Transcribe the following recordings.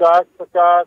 50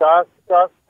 50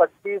25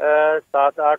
7-8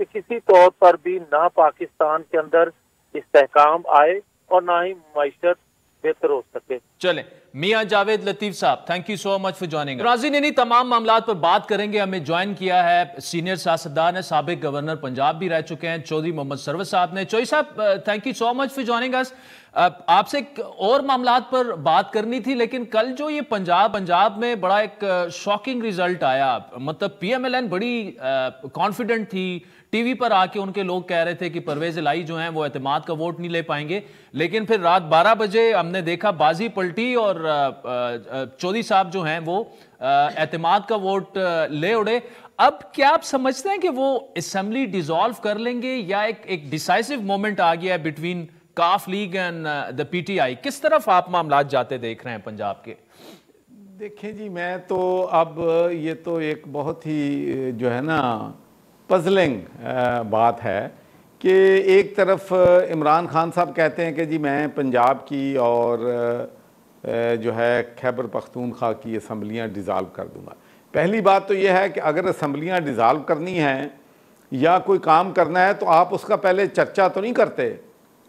کہ کسی طور پر بھی نہ پاکستان کے اندر استحکام آئے اور نہ ہی معیشت بہتر ہو سکے. چلیں میاں جاوید لطیف صاحب، thank you so much for joining. ناظرین انہی تمام معاملات پر بات کریں گے. ہمیں جوائن کیا ہے سینئر سیاستدان ہے، سابق گورنر پنجاب بھی رہ چکے ہیں، چودھری محمد سروت صاحب نے. چوئی Sahib thank you so much for joining us. آپ سے اور معاملات پر بات کرنی تھی، لیکن کل جو یہ پنجاب میں بڑا ایک شاکنگ ریزلٹ آیا، مطلب پی ایم ایل این بڑی کانفیڈنٹ تھی، ٹی وی پر آ کے ان کے لوگ کہہ رہے تھے کہ پرویز الہی جو ہیں وہ اعتماد کا ووٹ نہیں لے پائیں گے، لیکن پھر رات 12 بجے ہم نے دیکھا بازی پلٹی اور چودھری صاحب جو ہیں وہ اعتماد کا ووٹ لے اڑے. اب کیا آپ سمجھتے ہیں کہ وہ اسمبلی ڈیزالو کر لیں گے یا ایک ڈیسائسو مومنٹ آ گیا ہے بٹوین کاف league and the P T آئی؟ کس طرف آپ معاملات جاتے دیکھ رہے ہیں پنجاب کے؟ دیکھیں جی، میں تو اب یہ تو ایک بہت ہی جو ہے نا پزلنگ بات ہے کہ ایک طرف عمران خان صاحب کہتے ہیں کہ جی میں پنجاب کی اور جو ہے خیبر پختونخوا کی اسمبلیاں ڈیزالو کر دوں گا. پہلی بات تو یہ ہے کہ اگر اسمبلیاں ڈیزالو کرنی ہیں یا کوئی کام کرنا ہے تو آپ اس کا پہلے چرچا تو نہیں کرتے.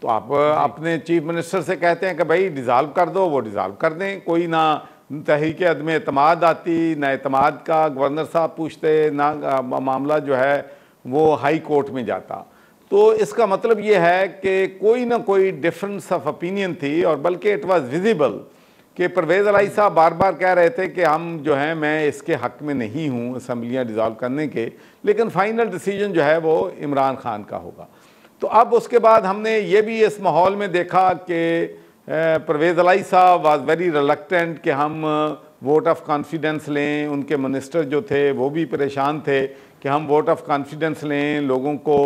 تو آپ اپنے چیف منسٹر سے کہتے ہیں کہ بھائی ڈیزالو کر دو، وہ ڈیزالو کر دیں. کوئی نہ تحریک عدم اعتماد آتی، نہ اعتماد کا گورنر صاحب پوچھتے، نہ معاملہ جو ہے وہ ہائی کورٹ میں جاتا. تو اس کا مطلب یہ ہے کہ کوئی نہ کوئی ڈفرنس آف اپینین تھی، اور بلکہ اٹ واز ویزیبل کہ پرویز الہی صاحب بار بار کہہ رہے تھے کہ ہم جو ہیں میں اس کے حق میں نہیں ہوں اسمبلیاں ڈیزالو کرنے کے، لیکن فائنل ڈیسیجن جو ہے وہ عمران خان کا ہوگا. تو اب اس کے بعد ہم نے یہ بھی اس ماحول میں دیکھا کہ پرویز الہی صاحب واز ویری ریلکٹنٹ کہ ہم ووٹ آف کانفیڈنس لیں. ان کے منسٹر جو تھے وہ بھی پریشان تھے کہ ہم ووٹ آف کانفیڈنس لیں، لوگوں کو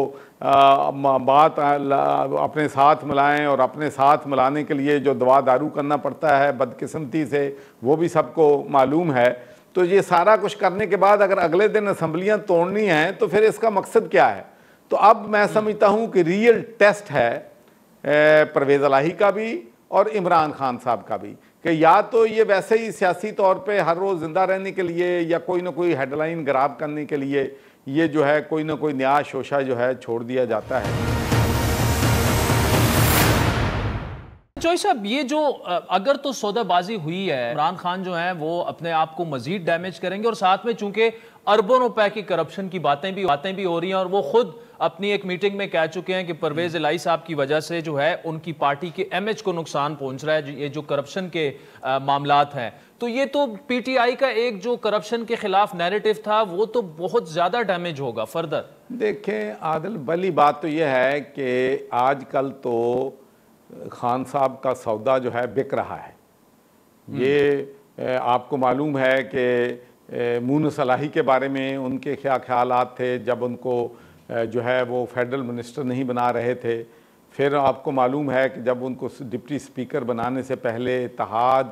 بات اپنے ساتھ ملائیں، اور اپنے ساتھ ملانے کے لیے جو دوا دارو کرنا پڑتا ہے بدقسمتی سے وہ بھی سب کو معلوم ہے. تو یہ سارا کچھ کرنے کے بعد اگر اگلے دن اسمبلیاں توڑنی ہیں تو پھر اس کا مقصد کیا ہے؟ تو اب میں سمجھتا ہوں کہ ریئل ٹیسٹ ہے پرویز الہی کا بھی اور عمران خان صاحب کا بھی، کہ یا تو یہ ویسے ہی سیاسی طور پہ ہر روز زندہ رہنے کے لیے یا کوئی نہ کوئی ہیڈ لائن گراب کرنے کے لیے یہ جو ہے کوئی نہ کوئی نیا شوشہ جو ہے چھوڑ دیا جاتا ہے. چوئی صاحب یہ جو اگر تو سودہ بازی ہوئی ہے، عمران خان جو ہیں وہ اپنے آپ کو مزید ڈیمیج کریں گے، اور ساتھ میں چونکہ اربوں روپے کی کرپشن کی باتیں بھی ہو رہی ہیں، اور وہ خود اپنی ایک میٹنگ میں کہہ چکے ہیں کہ پرویز الہی صاحب کی وجہ سے جو ہے ان کی پارٹی کے امیج کو نقصان پہنچ رہا ہے، یہ جو کرپشن کے معاملات ہیں. تو یہ تو پی ٹی آئی کا ایک جو کرپشن کے خلاف نیریٹو تھا وہ تو بہت زیادہ ڈیمیج ہوگا فردر. دیکھیں عادل، پہلی بات تو یہ ہے کہ آج کل تو خان صاحب کا سودا جو ہے بک رہا ہے. یہ آپ کو معلوم ہے کہ مونس الہی کے بارے میں ان کے کیا خیالات تھے جب ان کو جو ہے وہ فیڈرل منسٹر نہیں بنا رہے تھے. پھر آپ کو معلوم ہے کہ جب ان کو ڈپٹی سپیکر بنانے سے پہلے، اتحاد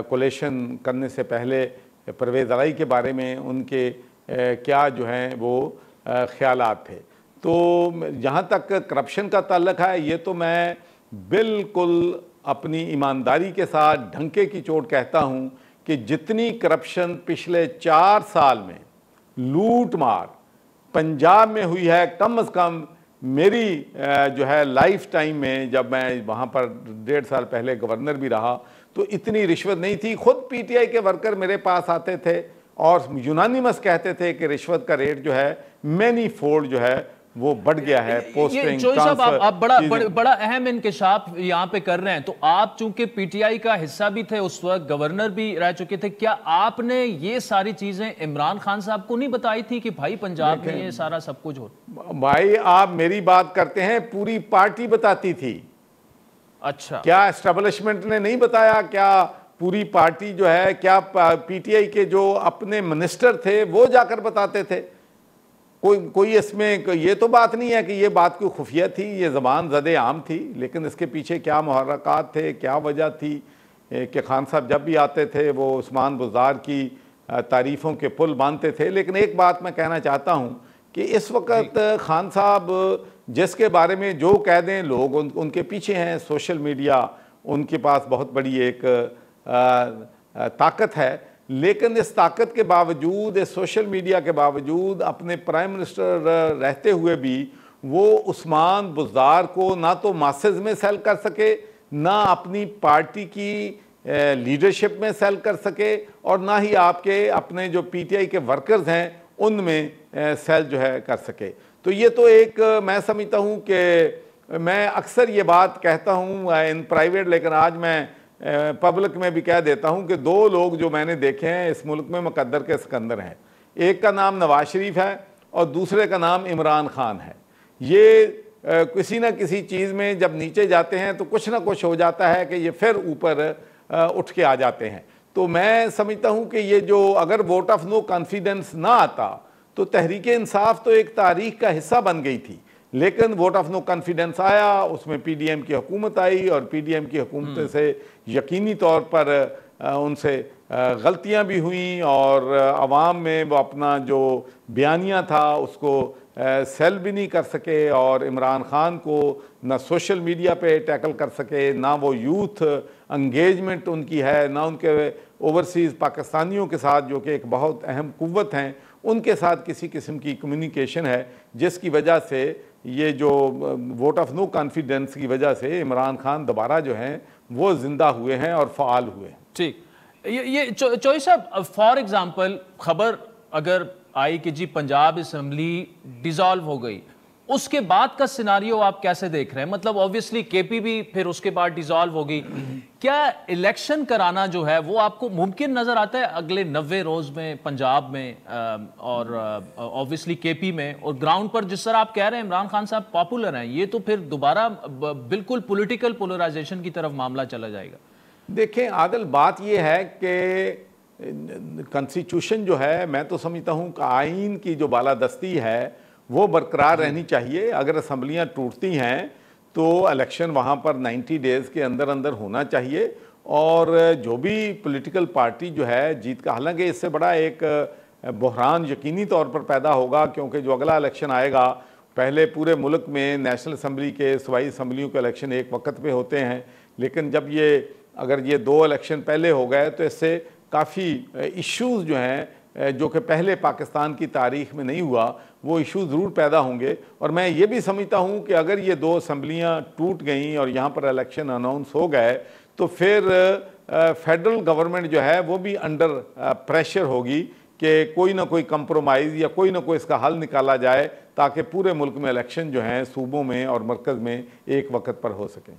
کولیشن کرنے سے پہلے پرویز الہی کے بارے میں ان کے کیا جو ہیں وہ خیالات تھے. تو جہاں تک کرپشن کا تعلق ہے، یہ تو میں بالکل اپنی ایمانداری کے ساتھ ڈھنکے کی چوٹ کہتا ہوں کہ جتنی کرپشن پچھلے 4 سال میں لوٹ مار پنجاب میں ہوئی ہے، کم از کم میری جو ہے لائف ٹائم میں، جب میں وہاں پر 1.5 سال پہلے گورنر بھی رہا تو اتنی رشوت نہیں تھی. خود پی ٹی آئی کے ورکر میرے پاس آتے تھے اور یونانیمس کہتے تھے کہ رشوت کا ریٹ جو ہے مینی فولڈ جو ہے وہ بڑھ گیا ہے. پوسٹنگ چوئی صاحب آپ بڑا اہم انکشاف یہاں پہ کر رہے ہیں. تو آپ چونکہ پی ٹی آئی کا حصہ بھی تھے اس وقت، گورنر بھی رہ چکے تھے، کیا آپ نے یہ ساری چیزیں عمران خان صاحب کو نہیں بتائی تھی کہ بھائی پنجاب میں یہ سارا سب کچھ ہو؟ بھائی آپ میری بات کرتے ہیں، پوری پارٹی بتاتی تھی. اچھا، کیا اسٹیبلشمنٹ نے نہیں بتایا؟ کیا پوری پارٹی جو ہے، کیا پی ٹی آئی کے جو اپنے منسٹر تھے وہ جا کر بتاتے تھے؟ کوئی اس میں یہ تو بات نہیں ہے کہ یہ بات کوئی خفیہ تھی، یہ زبان زد عام تھی، لیکن اس کے پیچھے کیا محرکات تھے، کیا وجہ تھی کہ خان صاحب جب بھی آتے تھے وہ عثمان بزدار کی تعریفوں کے پل باندھتے تھے. لیکن ایک بات میں کہنا چاہتا ہوں کہ اس وقت خان صاحب جس کے بارے میں جو کہہ دیں لوگ ان کے پیچھے ہیں. سوشل میڈیا ان کے پاس بہت بڑی ایک طاقت ہے. لیکن اس طاقت کے باوجود، اس سوشل میڈیا کے باوجود، اپنے پرائم منسٹر رہتے ہوئے بھی وہ عثمان بزدار کو نہ تو ماسز میں سیل کر سکے، نہ اپنی پارٹی کی لیڈرشپ میں سیل کر سکے، اور نہ ہی آپ کے اپنے جو پی ٹی آئی کے ورکرز ہیں ان میں سیل جو ہے کر سکے۔ تو یہ تو ایک میں سمجھتا ہوں کہ میں اکثر یہ بات کہتا ہوں ان پرائیویٹ، لیکن آج میں پبلک میں بھی کہہ دیتا ہوں کہ دو لوگ جو میں نے دیکھے ہیں اس ملک میں مقدر کے سکندر ہیں، ایک کا نام نواز شریف ہے اور دوسرے کا نام عمران خان ہے۔ یہ کسی نہ کسی چیز میں جب نیچے جاتے ہیں تو کچھ نہ کچھ ہو جاتا ہے کہ یہ پھر اوپر اٹھ کے آ جاتے ہیں۔ تو میں سمجھتا ہوں کہ یہ جو اگر ووٹ آف نو کانفیڈنس نہ آتا تو تحریک انصاف تو ایک تاریخ کا حصہ بن گئی تھی، لیکن ووٹ آف نو کانفیڈنس آیا، اس میں پی ڈی ایم کی حکومت آئی، اور پی ڈی ایم کی حکومت سے یقینی طور پر ان سے غلطیاں بھی ہوئیں، اور عوام میں وہ اپنا جو بیانیہ تھا اس کو سیل بھی نہیں کر سکے، اور عمران خان کو نہ سوشل میڈیا پہ ٹیکل کر سکے، نہ وہ یوتھ انگیجمنٹ ان کی ہے، نہ ان کے اوورسیز پاکستانیوں کے ساتھ جو کہ ایک بہت اہم قوت ہیں ان کے ساتھ کسی قسم کی کمیونیکیشن ہے، جس کی وجہ سے یہ جو ووٹ آف نو کانفیڈنس کی وجہ سے عمران خان دوبارہ جو ہیں وہ زندہ ہوئے ہیں اور فعال ہوئے ہیں۔ ٹھیک، یہ چوئی صاحب فار ایگزامپل خبر اگر آئی کہ جی پنجاب اسمبلی ڈیزالو ہو گئی، اس کے بعد کا سیناریو آپ کیسے دیکھ رہے ہیں؟ مطلب اوبویسلی کے پی بھی پھر اس کے بعد ڈیزالو ہو گئی، کیا الیکشن کرانا جو ہے وہ آپ کو ممکن نظر آتا ہے اگلے 90 روز میں پنجاب میں اور اوبویسلی کے پی میں؟ اور گراؤنڈ پر جس طرح آپ کہہ رہے ہیں عمران خان صاحب پاپولر ہیں، یہ تو پھر دوبارہ بالکل پولیٹیکل پولرائزیشن کی طرف معاملہ چلا جائے گا۔ دیکھیں عادل، بات یہ ہے کہ کنسٹیٹیوشن جو ہے میں تو سمجھتا ہوں کہ آئین کی جو بالادستی ہے وہ برقرار رہنی چاہیے۔ اگر اسمبلیاں ٹوٹتی ہیں تو الیکشن وہاں پر 90 ڈیز کے اندر اندر ہونا چاہیے، اور جو بھی پولیٹیکل پارٹی جو ہے جیت کا، حالانکہ اس سے بڑا ایک بحران یقینی طور پر پیدا ہوگا، کیونکہ جو اگلا الیکشن آئے گا، پہلے پورے ملک میں نیشنل اسمبلی کے صوبائی اسمبلیوں کے الیکشن ایک وقت پہ ہوتے ہیں، لیکن جب اگر یہ 2 الیکشن پہلے ہو گئے تو اس سے کافی ایشوز جو ہیں جو کہ پہلے پاکستان کی تاریخ میں نہیں ہوا، وہ ایشوز ضرور پیدا ہوں گے۔ اور میں یہ بھی سمجھتا ہوں کہ اگر یہ 2 اسمبلیاں ٹوٹ گئیں اور یہاں پر الیکشن اناؤنس ہو گئے تو پھر فیڈرل گورنمنٹ جو ہے وہ بھی انڈر پریشر ہوگی کہ کوئی نہ کوئی کمپرومائز یا کوئی نہ کوئی اس کا حل نکالا جائے، تاکہ پورے ملک میں الیکشن جو ہیں صوبوں میں اور مرکز میں ایک وقت پر ہو سکیں۔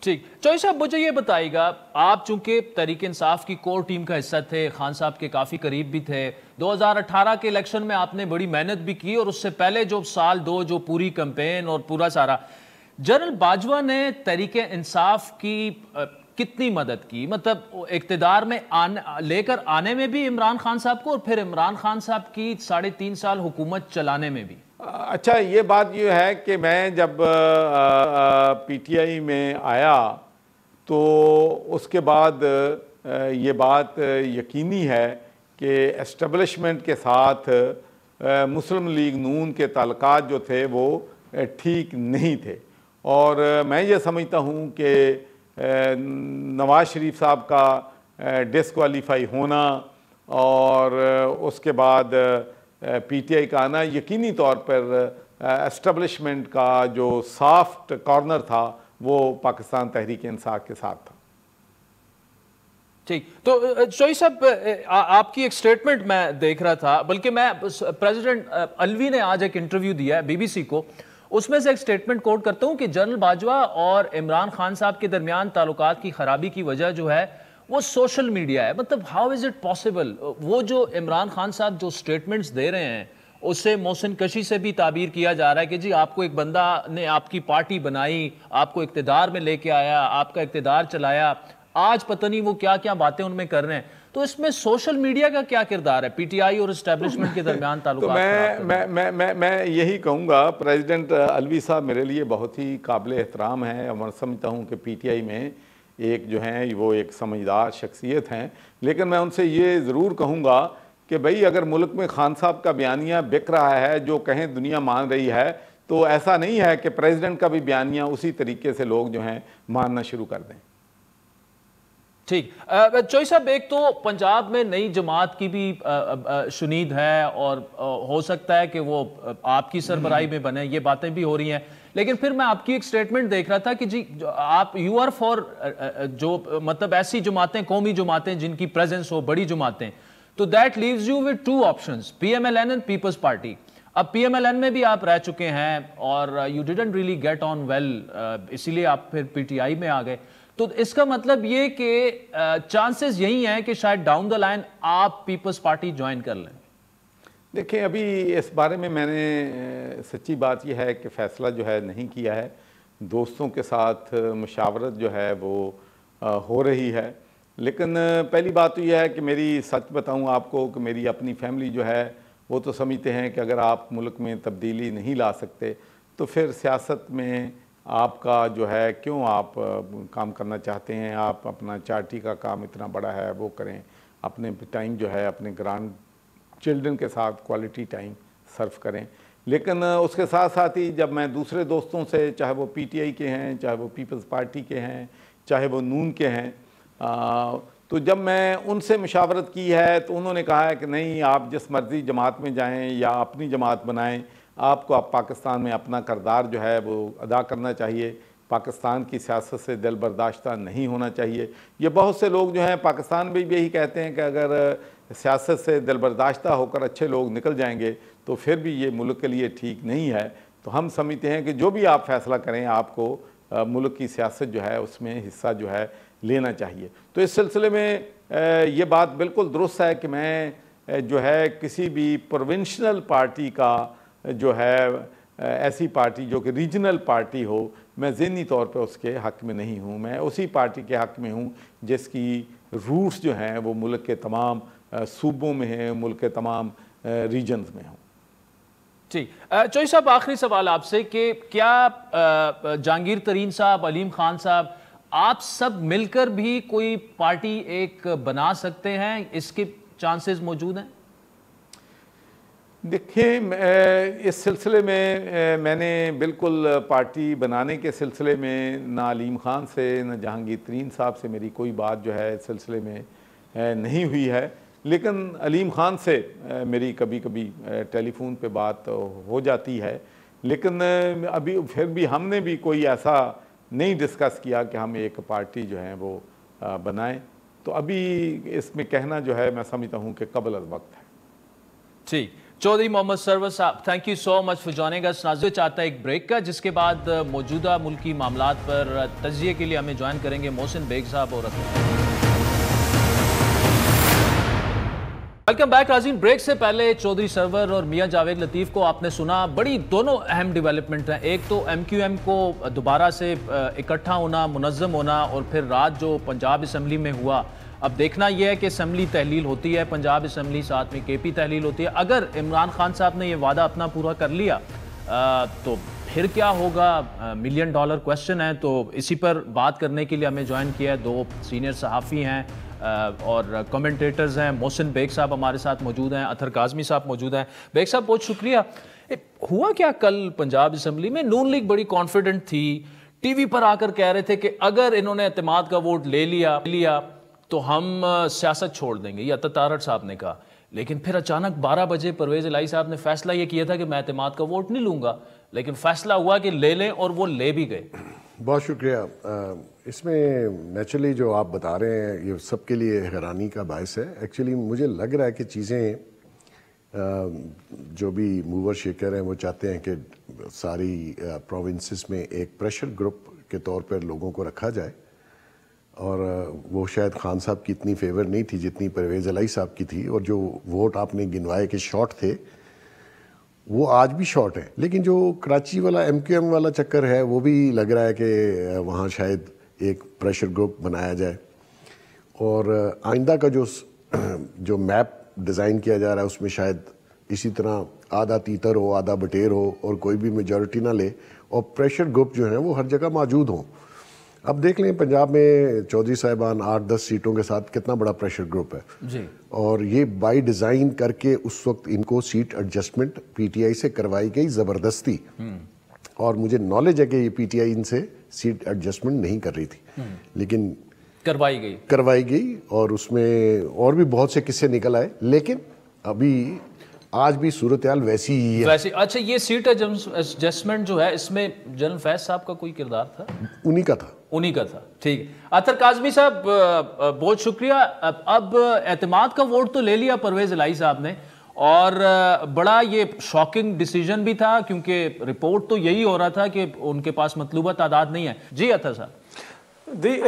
ٹھیک، چوئی صاحب مجھے یہ بتائیے گا، آپ چونکہ تحریک انصاف کی کور ٹیم کا حصہ تھے، خان صاحب کے کافی قریب بھی تھے، 2018 کے الیکشن میں آپ نے بڑی محنت بھی کی، اور اس سے پہلے جو سال 2 جو پوری کمپین اور پورا سارا، جنرل باجوہ نے تحریک انصاف کی کتنی مدد کی؟ مطلب اقتدار میں لے کر آنے میں بھی عمران خان صاحب کو، اور پھر عمران خان صاحب کی 3.5 سال حکومت چلانے میں بھی؟ اچھا، یہ بات یہ ہے کہ میں جب پی ٹی آئی میں آیا تو اس کے بعد یہ بات یقینی ہے کہ اسٹیبلشمنٹ کے ساتھ مسلم لیگ نون کے تعلقات جو تھے وہ ٹھیک نہیں تھے، اور میں یہ سمجھتا ہوں کہ نواز شریف صاحب کا ڈسکوالیفائی ہونا اور اس کے بعد پی ٹی آئی کا آنا یقینی طور پر اسٹیبلشمنٹ کا جو سافٹ کارنر تھا وہ پاکستان تحریک انصاف کے ساتھ تھا۔ ٹھیک، تو چوئی صاحب آپ کی ایک سٹیٹمنٹ میں دیکھ رہا تھا، بلکہ میں پریزیڈنٹ الوی نے آج ایک انٹرویو دیا ہے بی بی سی کو، اس میں سے ایک سٹیٹمنٹ کوٹ کرتا ہوں کہ جنرل باجوہ اور عمران خان صاحب کے درمیان تعلقات کی خرابی کی وجہ جو ہے وہ سوشل میڈیا ہے۔ مطلب ہاؤ از اٹ پاسبل؟ وہ جو عمران خان صاحب جو سٹیٹمنٹس دے رہے ہیں اس سے محسن کشی سے بھی تعبیر کیا جا رہا ہے کہ جی آپ کو ایک بندہ نے آپ کی پارٹی بنائی، آپ کو اقتدار میں لے کے آیا، آپ کا اقتدار چلایا، آج پتہ نہیں وہ کیا کیا باتیں ان میں کر رہے ہیں۔ تو اس میں سوشل میڈیا کا کیا کردار ہے پی ٹی آئی اور اسٹیبلشمنٹ کے درمیان تعلقات؟ میں یہی کہوں گا، پریزیڈنٹ الوی صاحب میرے لیے بہت ہی قابل احترام ہیں، اور میں سمجھتا ہوں کہ پی ٹی آئی میں ایک جو ہیں وہ ایک سمجھدار شخصیت ہیں، لیکن میں ان سے یہ ضرور کہوں گا کہ بھئی اگر ملک میں خان صاحب کا بیانیہ بک رہا ہے، جو کہیں دنیا مان رہی ہے، تو ایسا نہیں ہے کہ پریزیڈنٹ کا بھی بیانیہ اسی طریقے سے لوگ جو ہیں ماننا شروع کر دیں۔ ٹھیک چوئی صاحب، ایک تو پنجاب میں نئی جماعت کی بھی شنید ہے اور ہو سکتا ہے کہ وہ آپ کی سربراہی میں بنے، یہ باتیں بھی ہو رہی ہیں، لیکن پھر میں آپ کی ایک سٹیٹمنٹ دیکھ رہا تھا کہ جی آپ یو آر فار جو مطلب ایسی جماعتیں، قومی جماعتیں جن کی پریزنس ہو، بڑی جماعتیں، تو that leaves you with two options, P M L N and People's Party. اب پی ایم ایل این میں بھی آپ رہ چکے ہیں اور you didn't really get on well, اسی لیے آپ پھر پی ٹی آئی میں آ گئے، تو اس کا مطلب یہ کہ چانسز یہی ہیں کہ شاید ڈاؤن دا لائن آپ پیپلز پارٹی جوائن کر لیں۔ دیکھیں ابھی اس بارے میں نے سچی بات یہ ہے کہ فیصلہ جو ہے نہیں کیا ہے، دوستوں کے ساتھ مشاورت جو ہے وہ ہو رہی ہے، لیکن پہلی بات تو یہ ہے کہ میری سچ بتاؤں آپ کو کہ میری اپنی فیملی جو ہے وہ تو سمجھتے ہیں کہ اگر آپ ملک میں تبدیلی نہیں لا سکتے تو پھر سیاست میں آپ کا جو ہے کیوں آپ کام کرنا چاہتے ہیں، آپ اپنا چارٹی کا کام اتنا بڑا ہے وہ کریں، اپنے ٹائم جو ہے اپنے گرانڈ چلڈرن کے ساتھ کوالٹی ٹائم صرف کریں۔ لیکن اس کے ساتھ ساتھ ہی جب میں دوسرے دوستوں سے، چاہے وہ پی ٹی آئی کے ہیں، چاہے وہ پیپلز پارٹی کے ہیں، چاہے وہ نون کے ہیں، تو جب میں ان سے مشاورت کی ہے تو انہوں نے کہا ہے کہ نہیں، آپ جس مرضی جماعت میں جائیں یا اپنی جماعت بنائیں، آپ کو پاکستان میں اپنا کردار جو ہے وہ ادا کرنا چاہیے، پاکستان کی سیاست سے دل برداشتہ نہیں ہونا چاہیے۔ یہ بہت سے لوگ جو ہیں پاکستان میں بھی یہی کہتے ہیں کہ اگر سیاست سے دل برداشتہ ہو کر اچھے لوگ نکل جائیں گے تو پھر بھی یہ ملک کے لیے ٹھیک نہیں ہے۔ تو ہم سمجھتے ہیں کہ جو بھی آپ فیصلہ کریں، آپ کو ملک کی سیاست جو ہے اس میں حصہ جو ہے لینا چاہیے۔ تو اس سلسلے میں یہ بات بالکل درست ہے کہ میں جو ہے کسی بھی پروونشنل پارٹی کا جو ہے ایسی پارٹی جو کہ ریجنل پارٹی ہو، میں ذہنی طور پہ اس کے حق میں نہیں ہوں، میں اسی پارٹی کے حق میں ہوں جس کی روٹس جو ہیں وہ ملک کے تمام صوبوں میں ہیں، ملک کے تمام ریجنز میں ہوں۔ ٹھیک چوئی صاحب، آخری سوال آپ سے کہ کیا جہانگیر ترین صاحب، علیم خان صاحب، آپ سب مل کر بھی کوئی پارٹی ایک بنا سکتے ہیں؟ اس کے چانسز موجود ہیں؟ دیکھیں اس سلسلے میں نے بالکل پارٹی بنانے کے سلسلے میں نہ علیم خان سے نہ جہانگیر ترین صاحب سے میری کوئی بات جو ہے اس سلسلے میں نہیں ہوئی ہے، لیکن علیم خان سے میری کبھی کبھی ٹیلی فون پہ بات ہو جاتی ہے، لیکن ابھی پھر بھی ہم نے بھی کوئی ایسا نہیں ڈسکس کیا کہ ہم ایک پارٹی جو ہے وہ بنائیں، تو ابھی اس میں کہنا جو ہے میں سمجھتا ہوں کہ قبل از وقت ہے۔ ٹھیک، Chaudhry Muhammad Sarwar Sahib, thank you so much for joining us. ناظرین چاہتا ہے ایک بریک کا، جس کے بعد موجودہ ملکی معاملات پر تجزیے کے لیے ہمیں جوائن کریں گے محسن بیگ صاحب اور ویلکم بیک۔ ناظرین، بریک سے پہلے چودھری سرور اور میاں جاوید لطیف کو آپ نے سنا، بڑی دونوں اہم ڈیولپمنٹ ہیں، ایک تو ایم کیو ایم کو دوبارہ سے اکٹھا ہونا، منظم ہونا، اور پھر رات جو پنجاب اسمبلی میں ہوا، اب دیکھنا یہ ہے کہ اسمبلی تحلیل ہوتی ہے، پنجاب اسمبلی، ساتھ میں کے پی تحلیل ہوتی ہے۔ اگر عمران خان صاحب نے یہ وعدہ اپنا پورا کر لیا تو پھر کیا ہوگا، ملین ڈالر کویسچن ہے۔ تو اسی پر بات کرنے کے لیے ہمیں جوائن کیا ہے، دو سینئر صحافی ہیں اور کمنٹیٹرز ہیں۔ محسن بیگ صاحب ہمارے ساتھ موجود ہیں، اطہر کاظمی صاحب موجود ہیں۔ بیگ صاحب بہت شکریہ۔ ہوا کیا کل پنجاب اسمبلی میں؟ نون لیگ بڑی کانفیڈنٹ تھی، ٹی وی پر آ کر کہہ رہے تھے کہ اگر انہوں نے اعتماد کا ووٹ لے لیا تو ہم سیاست چھوڑ دیں گے، یہ عطا طارٹ صاحب نے کہا، لیکن پھر اچانک 12 بجے پرویز الہی صاحب نے فیصلہ یہ کیا تھا کہ میں اعتماد کا ووٹ نہیں لوں گا، لیکن فیصلہ ہوا کہ لے لیں اور وہ لے بھی گئے۔ بہت شکریہ۔ اس میں نیچرلی جو آپ بتا رہے ہیں یہ سب کے لیے حیرانی کا باعث ہے۔ ایکچولی مجھے لگ رہا ہے کہ چیزیں جو بھی موور شیکر ہیں وہ چاہتے ہیں کہ ساری پروونسز میں ایک پریشر گروپ کے طور پر لوگوں کو رکھا جائے، اور وہ شاید خان صاحب کی اتنی فیور نہیں تھی جتنی پرویز الہی صاحب کی تھی، اور جو ووٹ آپ نے گنوائے کہ شارٹ تھے وہ آج بھی شارٹ ہیں، لیکن جو کراچی والا ایم کیو ایم والا چکر ہے وہ بھی لگ رہا ہے کہ وہاں شاید ایک پریشر گروپ بنایا جائے، اور آئندہ کا جو میپ ڈیزائن کیا جا رہا ہے اس میں شاید اسی طرح آدھا تیتر ہو، آدھا بٹیر ہو، اور کوئی بھی میجورٹی نہ لے، اور پریشر گروپ جو ہیں وہ ہر جگہ موجود ہوں۔ اب دیکھ لیں پنجاب میں چودھری صاحبان 8-10 سیٹوں کے ساتھ کتنا بڑا پریشر گروپ ہے جی، اور یہ بائی ڈیزائن کر کے اس وقت ان کو seat adjustment P T I سے کروائی گئی زبردستی، اور مجھے نالج ہے کہ یہ پی ٹی آئی ان سے سیٹ ایڈجسٹمنٹ نہیں کر رہی تھی، لیکن کروائی گئی اور اس میں اور بھی بہت سے قصے نکل آئے، لیکن ابھی آج بھی صورتحال ویسی ہی ہے. اچھا یہ سیٹ ایڈجسٹمنٹ جو ہے اس میں جنرل فیض صاحب کا کوئی کردار تھا؟ انہی کا تھا. ٹھیک ہے. اطہر کاظمی صاحب بہت شکریہ. اب اعتماد کا ووٹ تو لے لیا پرویز الہی صاحب نے، اور بڑا یہ شاکنگ ڈیسیجن بھی تھا کیونکہ رپورٹ تو یہی ہو رہا تھا کہ ان کے پاس مطلوبہ تعداد نہیں ہے. جی اطہر صاحب.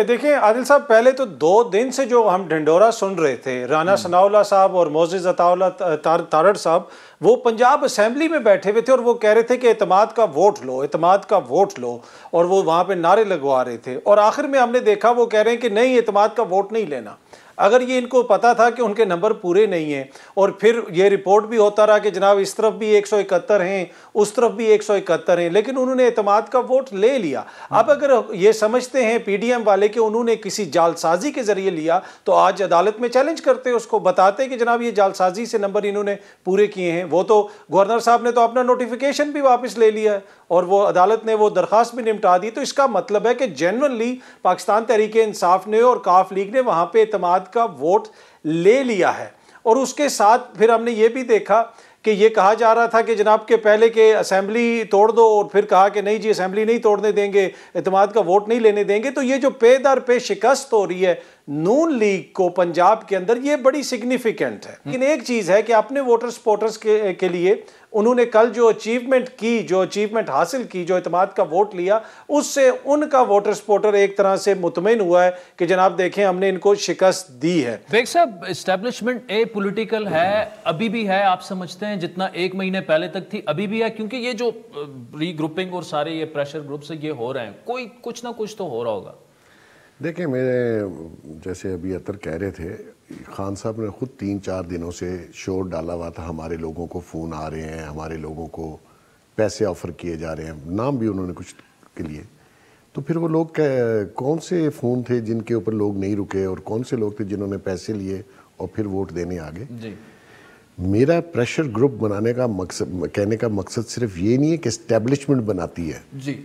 دیکھیں عادل صاحب، پہلے تو 2 دن سے جو ہم ڈھنڈورا سن رہے تھے، رانا ثناء اللہ صاحب اور معزز عطا اللہ تارڑ صاحب، وہ پنجاب اسمبلی میں بیٹھے ہوئے تھے اور وہ کہہ رہے تھے کہ اعتماد کا ووٹ لو، اعتماد کا ووٹ لو، اور وہ وہاں پہ نعرے لگوا رہے تھے. اور آخر میں ہم نے دیکھا وہ کہہ رہے ہیں کہ نہیں، اعتماد کا ووٹ نہیں لینا. اگر یہ ان کو پتا تھا کہ ان کے نمبر پورے نہیں ہیں، اور پھر یہ رپورٹ بھی ہوتا رہا کہ جناب اس طرف بھی 171 ہیں، اس طرف بھی 171 ہیں، لیکن انہوں نے اعتماد کا ووٹ لے لیا. اب اگر یہ سمجھتے ہیں پی ڈی ایم والے کہ انہوں نے کسی جعلسازی کے ذریعے لیا، تو آج عدالت میں چیلنج کرتے، اس کو بتاتے کہ جناب یہ جعلسازی سے نمبر انہوں نے پورے کیے ہیں. وہ تو گورنر صاحب نے تو اپنا نوٹیفیکیشن بھی واپس لے لیا ہے اور وہ عدالت نے وہ درخواست بھی نمٹا دی. تو اس کا مطلب ہے کہ جنرلی پاکستان تحریک انصاف نے اور کاف لیگ نے وہاں پہ اعتماد کا ووٹ لے لیا ہے. اور اس کے ساتھ پھر ہم نے یہ بھی دیکھا کہ یہ کہا جا رہا تھا کہ جناب کے پہلے کہ اسمبلی توڑ دو، اور پھر کہا کہ نہیں جی اسمبلی نہیں توڑنے دیں گے، اعتماد کا ووٹ نہیں لینے دیں گے. تو یہ جو پے در پہ شکست ہو رہی ہے نون لیگ کو پنجاب کے اندر، یہ بڑی سگنیفیکنٹ ہے. لیکن ایک چیز ہے کہ اپنے ووٹر سپورٹرز کے لیے انہوں نے کل جو اچیومنٹ حاصل کی، جو اعتماد کا ووٹ لیا، اس سے ان کا ووٹر سپورٹر ایک طرح سے مطمئن ہوا ہے کہ جناب دیکھیں ہم نے ان کو شکست دی ہے. بیگ صاحب، اسٹیبلشمنٹ پولیٹیکل ہے، ابھی بھی ہے، آپ سمجھتے ہیں جتنا 1 مہینے پہلے تک تھی ابھی بھی ہے؟ کیونکہ یہ جو ری گروپنگ اور سارے یہ پریشر گروپس یہ ہو رہے ہیں، کوئی کچھ نہ کچھ تو ہو رہا ہوگا. دیکھیں، میرے جیسے ابھی اطہر کہہ رہے تھے، خان صاحب نے خود 3-4 دنوں سے شور ڈالا ہوا تھا، ہمارے لوگوں کو فون آ رہے ہیں، ہمارے لوگوں کو پیسے آفر کیے جا رہے ہیں، نام بھی انہوں نے کچھ کے لیے. تو پھر وہ لوگ کون سے فون تھے جن کے اوپر لوگ نہیں رکے، اور کون سے لوگ تھے جنہوں نے پیسے لیے اور پھر ووٹ دینے آگے؟ جی، میرا پریشر گروپ بنانے کا مقصد، کہنے کا مقصد صرف یہ نہیں ہے کہ اسٹیبلشمنٹ بناتی ہے. جی،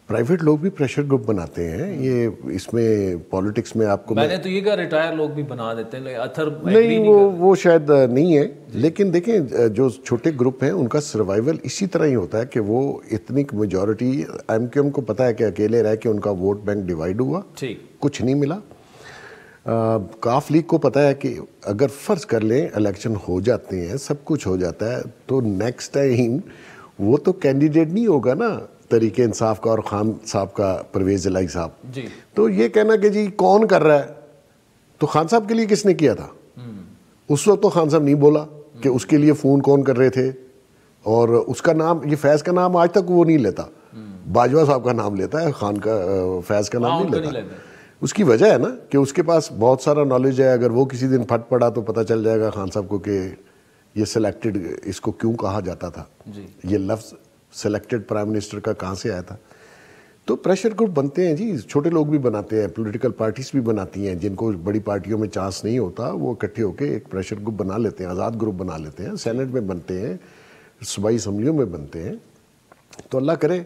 پرائیویٹ لوگ بھی پریشر گروپ بناتے ہیں. یہ اس میں پالیٹکس میں آپ کو میں نے تو یہ کہا ریٹائر لوگ بھی بنا دیتے ہیں، اطہر نہیں، وہ شاید نہیں ہے. لیکن دیکھیں، جو چھوٹے گروپ ہیں ان کا سروائیول اسی طرح ہی ہوتا ہے کہ وہ ethnic majority, M Q M کو پتہ ہے کہ اکیلے رہ کے ان کا ووٹ بینک ڈیوائیڈ ہوا، کچھ نہیں ملا. کاف لیگ کو پتہ ہے کہ اگر فرض کر لیں الیکشن ہو جاتے ہیں، سب کچھ ہو جاتا ہے، تو نیکسٹ ٹائم وہ تو کینڈیڈیٹ نہیں ہوگا نا تحریک انصاف کا اور خان صاحب کا، پرویز الہی صاحب. جی، تو یہ کہنا کہ جی کون کر رہا ہے، تو خان صاحب کے لیے کس نے کیا تھا؟ اس وقت تو خان صاحب نہیں بولا کہ اس کے لیے فون کون کر رہے تھے. اور اس کا نام، یہ فیض کا نام آج تک وہ نہیں لیتا، باجوہ صاحب کا نام لیتا ہے، خان کا فیض کا نام نہیں لیتا. اس کی وجہ ہے نا کہ اس کے پاس بہت سارا نالج ہے. اگر وہ کسی دن پھٹ پڑا تو پتہ چل جائے گا خان صاحب کو کہ یہ سلیکٹڈ، اس کو کیوں کہا جاتا تھا، یہ لفظ سلیکٹڈ پرائم منسٹر کا کہاں سے آیا تھا. تو پریشر گروپ بنتے ہیں جی، چھوٹے لوگ بھی بناتے ہیں، پولیٹیکل پارٹیز بھی بناتی ہیں. جن کو بڑی پارٹیوں میں چانس نہیں ہوتا وہ اکٹھے ہو کے ایک پریشر گروپ بنا لیتے ہیں، آزاد گروپ بنا لیتے ہیں، سینٹ میں بنتے ہیں، صوبائی اسمبلیوں میں بنتے ہیں. تو اللہ کرے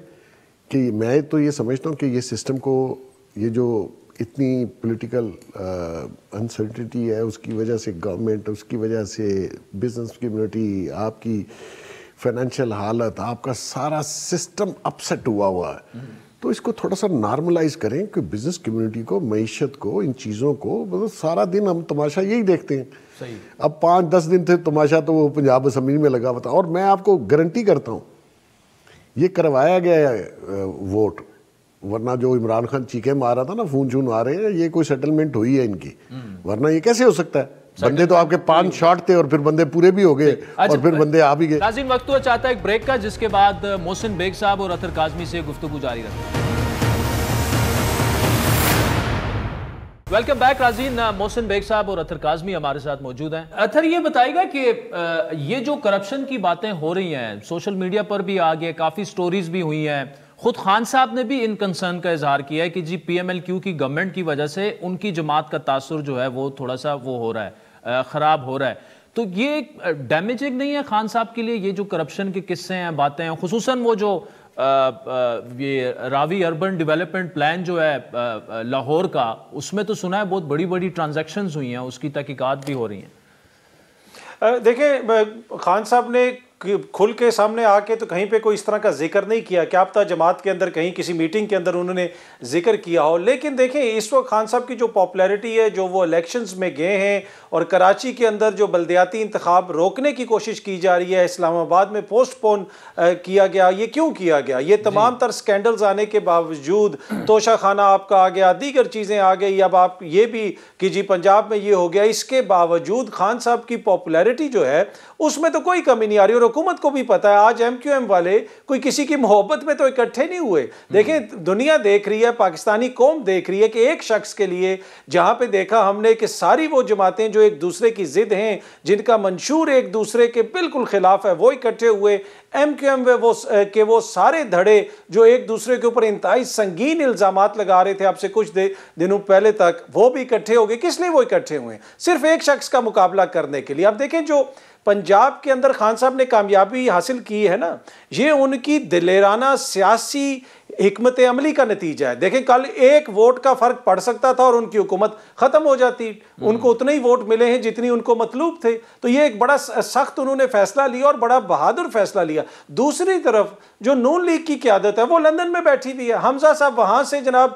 کہ میں تو یہ سمجھتا ہوں کہ یہ سسٹم کو، یہ جو اتنی پولیٹیکل انسرٹنٹی ہے، اس کی وجہ سے گورنمنٹ، اس کی وجہ سے بزنس کمیونٹی، آپ کی فائنینشیل حالت، آپ کا سارا سسٹم اپسیٹ ہوا ہے. تو اس کو تھوڑا سا نارملائز کریں کہ بزنس کمیونٹی کو، معیشت کو، ان چیزوں کو، مطلب سارا دن ہم تماشا یہی دیکھتے ہیں. اب 5-10 دن تھے تماشا تو وہ پنجاب اسمبلی میں لگا ہوا تھا. اور میں آپ کو گارنٹی کرتا ہوں یہ کروایا گیا ہے ووٹ، ورنہ جو عمران خان چیخیں مار رہا تھا نا، فون چون آ رہے ہیں، یہ کوئی سیٹلمنٹ ہوئی ہے ان کی، ورنہ یہ کیسے ہو سکتا ہے؟ بندے تو آپ کے 5 شاٹ تھے اور پھر بندے پورے بھی ہو گئے اور پھر بندے آ بھی گئے. ناظرین، وقت ہوا چاہتا ہے ایک بریک کا، جس کے بعد محسن بیگ صاحب اور اطہر کاظمی سے گفتگو جاری رکھتے ہیں. ویلکم بیک ناظرین، محسن بیگ صاحب اور اطہر کاظمی ہمارے ساتھ موجود ہیں. اطہر یہ بتائے گا کہ یہ جو کرپشن کی باتیں ہو رہی ہیں، سوشل میڈیا پر بھی آگے کافی سٹوریز بھی ہوئی ہیں، خود خان صاحب نے بھی ان کنسرن کا اظہار کیا ہے کہ جی پی ایم ایل کیو کی گورنمنٹ کی وجہ سے ان کی جماعت کا تاثر جو ہے وہ تھوڑا سا وہ ہو رہا ہے، خراب ہو رہا ہے. تو یہ ڈیمیجنگ نہیں ہے خان صاحب کے لیے، یہ جو کرپشن کے قصے ہیں، باتیں ہیں، خصوصاً وہ جو یہ راوی اربن ڈیولپمنٹ پلان جو ہے لاہور کا، اس میں تو سنا ہے بہت بڑی بڑی ٹرانزیکشنز ہوئی ہیں، اس کی تحقیقات بھی ہو رہی ہیں۔ دیکھیں خان صاحب نے کھل کے سامنے آ کے تو کہیں پہ کوئی اس طرح کا ذکر نہیں کیا، کیا پتہ جماعت کے اندر کہیں کسی میٹنگ کے اندر انہوں نے ذکر کیا ہو، لیکن دیکھیں اس وقت خان صاحب کی جو پاپولیرٹی ہے، جو وہ الیکشنز میں گئے ہیں اور کراچی کے اندر جو بلدیاتی انتخاب روکنے کی کوشش کی جا رہی ہے، اسلام آباد میں پوسٹ پون کیا گیا، یہ کیوں کیا گیا؟ یہ تمام تر سکینڈلز آنے کے باوجود، توشہ خانہ آپ کا آ گیا، دیگر چیزیں آ گئی، اب آپ یہ بھی کہ جی پنجاب میں یہ ہو گیا، اس کے باوجود خان صاحب کی پاپولیرٹی جو ہے اس میں تو کوئی کمی نہیں آ رہی، اور حکومت کو بھی پتا ہے آج ایم کیو ایم والے کوئی کسی کی محبت میں تو اکٹھے نہیں ہوئے۔ دیکھیں دنیا دیکھ رہی ہے، پاکستانی قوم دیکھ رہی ہے کہ ایک شخص کے لیے جہاں پہ دیکھا ہم نے کہ ساری وہ جماعتیں جو ایک دوسرے کی ضد ہیں، جن کا منشور ایک دوسرے کے بالکل خلاف ہے، وہ اکٹھے ہوئے۔ ایم کیو ایم وہ سارے دھڑے جو ایک دوسرے کے اوپر انتہائی سنگین الزامات لگا رہے تھے اب سے کچھ دنوں پہلے تک، وہ بھی اکٹھے ہو گئے۔ کس لیے وہ اکٹھے ہوئے؟ صرف ایک شخص کا مقابلہ کرنے کے لیے۔ اب دیکھیں جو پنجاب کے اندر خان صاحب نے کامیابی حاصل کی ہے نا، یہ ان کی دلیرانہ سیاسی حکمت عملی کا نتیجہ ہے۔ دیکھیں کل ایک ووٹ کا فرق پڑ سکتا تھا اور ان کی حکومت ختم ہو جاتی، ان کو اتنے ہی ووٹ ملے ہیں جتنی ان کو مطلوب تھے، تو یہ ایک بڑا سخت انہوں نے فیصلہ لیا اور بڑا بہادر فیصلہ لیا۔ دوسری طرف جو نون لیگ کی قیادت ہے وہ لندن میں بیٹھی ہوئی ہے، حمزہ صاحب وہاں سے جناب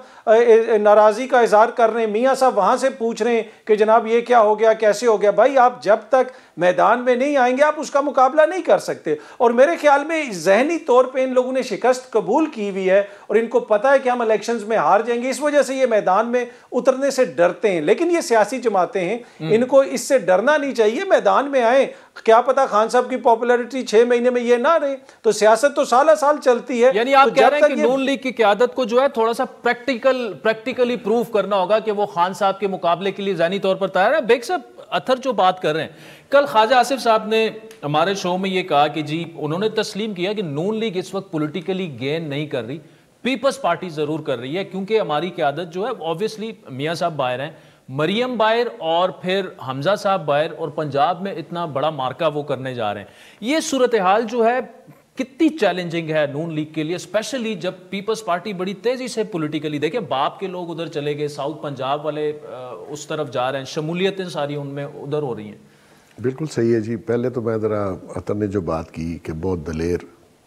ناراضی کا اظہار کر رہے ہیں، میاں صاحب وہاں سے پوچھ رہے ہیں کہ جناب یہ کیا ہو گیا، کیسے ہو گیا۔ بھائی آپ جب تک میدان میں نہیں آئیں گے آپ اس کا مقابلہ نہیں کر سکتے، اور میرے خیال میں ذہنی طور پہ ان لوگوں نے شکست قبول کی ہوئی ہے اور ان کو پتہ ہے کہ ہم الیکشنز میں ہار جائیں گے، اس وجہ سے یہ میدان میں اترنے سے ڈرتے ہیں۔ لیکن یہ سیاسی جماعتیں ہیں، ان کو اس سے ڈرنا نہیں چاہیے، میدان میں آئیں۔ کیا پتا خان صاحب کی پاپولیرٹی 6 مہینے میں یہ نہ رہے، تو سیاست تو سالہ سال چلتی ہے۔ یعنی آپ کہہ رہے ہیں کہ نون لیگ کی قیادت کو جو ہے تھوڑا سا پریکٹیکلی پروف کرنا ہوگا کہ وہ خان صاحب کے مقابلے کے لیے ذہنی طور پر تیار ہے۔ بیگ صاحب اتھر جو بات کر رہے ہیں، کل خواجہ آصف صاحب نے ہمارے شو میں یہ کہا کہ جی انہوں نے تسلیم کیا کہ نون لیگ اس وقت پولیٹیکلی گین نہیں کر رہی، پیپلز پارٹی ضرور کر رہی ہے، کیونکہ ہماری قیادت جو ہے اوبویسلی میاں صاحب باہر ہیں، مریم باہر اور پھر حمزہ صاحب باہر، اور پنجاب میں اتنا بڑا مارکہ وہ کرنے جا رہے ہیں۔ یہ صورتحال جو ہے کتنی چیلنجنگ ہے نون لیگ کے لیے، اسپیشلی جب پیپلز پارٹی بڑی تیزی سے پولیٹیکلی، دیکھیں باپ کے لوگ ادھر چلے گئے، ساؤتھ پنجاب والے اس طرف جا رہے ہیں، شمولیتیں ساری ان میں ادھر ہو رہی ہیں۔ بالکل صحیح ہے جی۔ پہلے تو میں ذرا عطر نے جو بات کی کہ بہت دلیر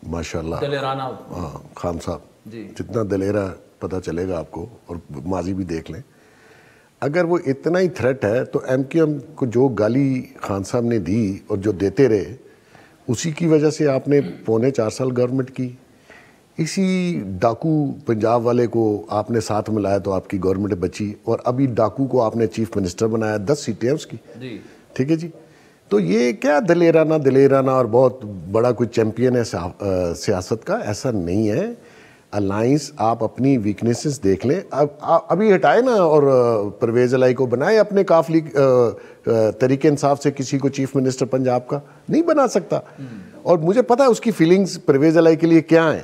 ماشاءاللہ، دلیرانہ، ہاں خان صاحب جی جتنا دلیرہ پتہ چلے گا آپ کو، اور ماضی بھی دیکھ لیں، اگر وہ اتنا ہی تھریٹ ہے تو ایم کیو ایم کو جو گالی خان صاحب نے دی اور جو دیتے رہے، اسی کی وجہ سے آپ نے 4.25 سال گورنمنٹ کی، اسی ڈاکو پنجاب والے کو آپ نے ساتھ ملایا تو آپ کی گورنمنٹ بچی، اور ابھی ڈاکو کو آپ نے چیف منسٹر بنایا، 10 سیٹیں اس کی، ٹھیک ہے جی۔ تو یہ کیا دلیرانہ اور بہت بڑا کوئی چیمپئن ہے سیاست کا؟ ایسا نہیں ہے۔ الائنس آپ اپنی ویکنیسز دیکھ لیں، ابھی ہٹائے نا اور پرویز الہی کو بنائے اپنے قافلی تحریک انصاف سے کسی کو چیف منسٹر پنجاب کا، نہیں بنا سکتا۔ اور مجھے پتا ہے اس کی فیلنگز پرویز الہی کے لیے کیا ہیں،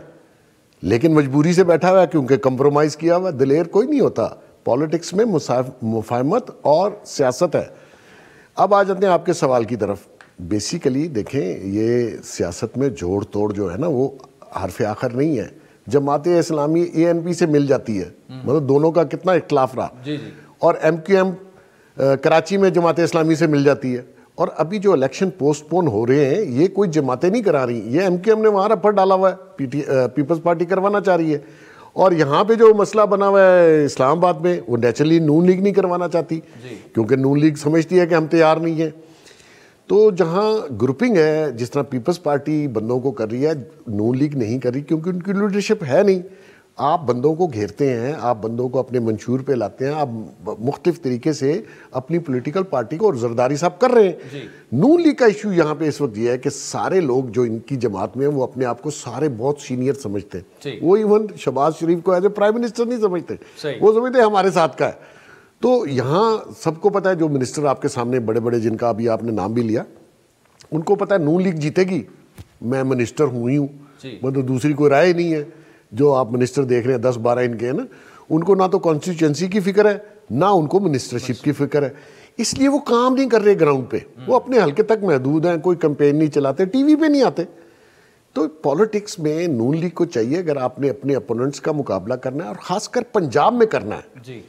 لیکن مجبوری سے بیٹھا ہوا ہے کیونکہ کمپرومائز کیا ہوا۔ دلیر کوئی نہیں ہوتا، پالیٹکس میں مفاہمت اور سیاست ہے۔ اب آ جاتے ہیں آپ کے سوال کی طرف۔ بیسیکلی دیکھیں یہ سیاست میں جوڑ توڑ جو ہے نا وہ حرف آخر نہیں ہے۔ جماعت اسلامی اے این پی سے مل جاتی ہے، مطلب دونوں کا کتنا اختلاف رہا، اور ایم کیو ایم کراچی میں جماعت اسلامی سے مل جاتی ہے۔ اور ابھی جو الیکشن پوسٹ پون ہو رہے ہیں یہ کوئی جماعتیں نہیں کرا رہی، یہ ایم کیو ایم نے وہاں رپٹ ڈالا ہوا ہے، پیپلز پارٹی کروانا چاہ رہی ہے۔ اور یہاں پہ جو مسئلہ بنا ہوا ہے اسلام آباد میں، وہ نیچرلی نون لیگ نہیں کروانا چاہتی، کیونکہ نون لیگ سمجھتی ہے کہ ہم تیار نہیں ہیں۔ تو جہاں گروپنگ ہے جس طرح پیپلز پارٹی بندوں کو کر رہی ہے، نون لیگ نہیں کر رہی کیونکہ ان کی لیڈرشپ ہے نہیں۔ آپ بندوں کو گھیرتے ہیں، آپ بندوں کو اپنے منشور پہ لاتے ہیں، آپ مختلف طریقے سے اپنی پولیٹیکل پارٹی کو، اور زرداری صاحب کر رہے ہیں۔ نون لیگ کا ایشو یہاں پہ اس وقت یہ ہے کہ سارے لوگ جو ان کی جماعت میں ہیں وہ اپنے آپ کو سارے بہت سینئر سمجھتے ہیں، وہ ایون شہباز شریف کو ایز اے پرائم منسٹر نہیں سمجھتے، وہ سمجھتے ہیں ہمارے ساتھ کا ہے۔ تو یہاں سب کو پتا ہے، جو منسٹر آپ کے سامنے بڑے بڑے جن کا ابھی آپ نے نام بھی لیا، ان کو پتا ہے نون لیگ جیتے گی، میں منسٹر ہوئی ہوں، مطلب دوسری کوئی رائے نہیں ہے۔ جو آپ منسٹر دیکھ رہے ہیں 10-12 ان کے ہیں نا، ان کو نہ تو کانسٹیچوئنسی کی فکر ہے نہ ان کو منسٹرشپ کی فکر ہے، اس لیے وہ کام نہیں کر رہے گراؤنڈ پہ، وہ اپنے حلقے تک محدود ہیں، کوئی کمپین نہیں چلاتے، ٹی وی پہ نہیں آتے۔ تو پالیٹکس میں نون لیگ کو چاہیے اگر آپ نے اپنے اپوننٹس کا مقابلہ کرنا ہے اور خاص کر پنجاب میں کرنا ہے جی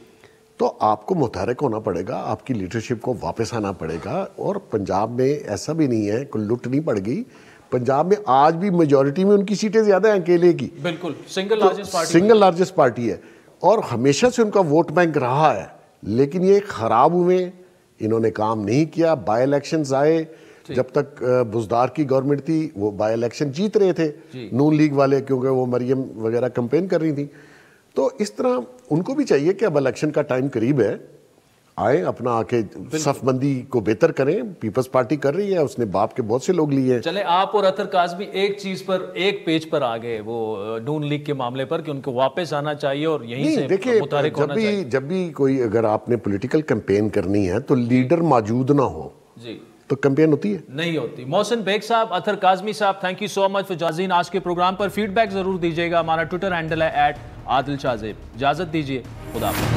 تو آپ کو متحرک ہونا پڑے گا, آپ کی لیڈرشپ کو واپس آنا پڑے گا. اور پنجاب میں ایسا بھی نہیں ہے کوئی لٹ نہیں پڑ گئی, پنجاب میں آج بھی میجورٹی میں ان کی سیٹیں زیادہ ہیں اکیلے کی, بالکل سنگل لارجسٹ پارٹی ہے اور ہمیشہ سے ان کا ووٹ بینک رہا ہے. لیکن یہ خراب ہوئے, انہوں نے کام نہیں کیا. بائی الیکشنز آئے, جب تک بزدار کی گورنمنٹ تھی وہ بائی الیکشن جیت رہے تھے نون لیگ والے, کیونکہ وہ مریم وغیرہ کمپین کر رہی تھی. تو اس طرح ان کو بھی چاہیے کہ اب الیکشن کا ٹائم قریب ہے, آئیں اپنا آ کے صف بندی کو بہتر کریں. پیپلز پارٹی کر رہی ہے, اس نے باپ کے بہت سے لوگ لیے ہیں. چلے آپ اور اطہر کاظمی ایک چیز پر ایک پیج پر آ گئے وہ نون لیگ کے معاملے پر کہ ان کو واپس آنا چاہیے اور یہیں سے متحرک ہونا چاہیے. جب بھی کوئی اگر آپ نے پولیٹیکل کمپین کرنی ہے تو لیڈر موجود نہ ہو جی تو کمپین ہوتی ہے نہیں ہوتی. محسن بیگ صاحب, Athar Kazmi Sahib, thank you so much for joining آج کے پروگرام پر. فیڈ بیک ضرور دیجیے گا. ہمارا ٹویٹر ہینڈل ہے @عادل شاہ زیب. اجازت دیجیے, خدا حافظ.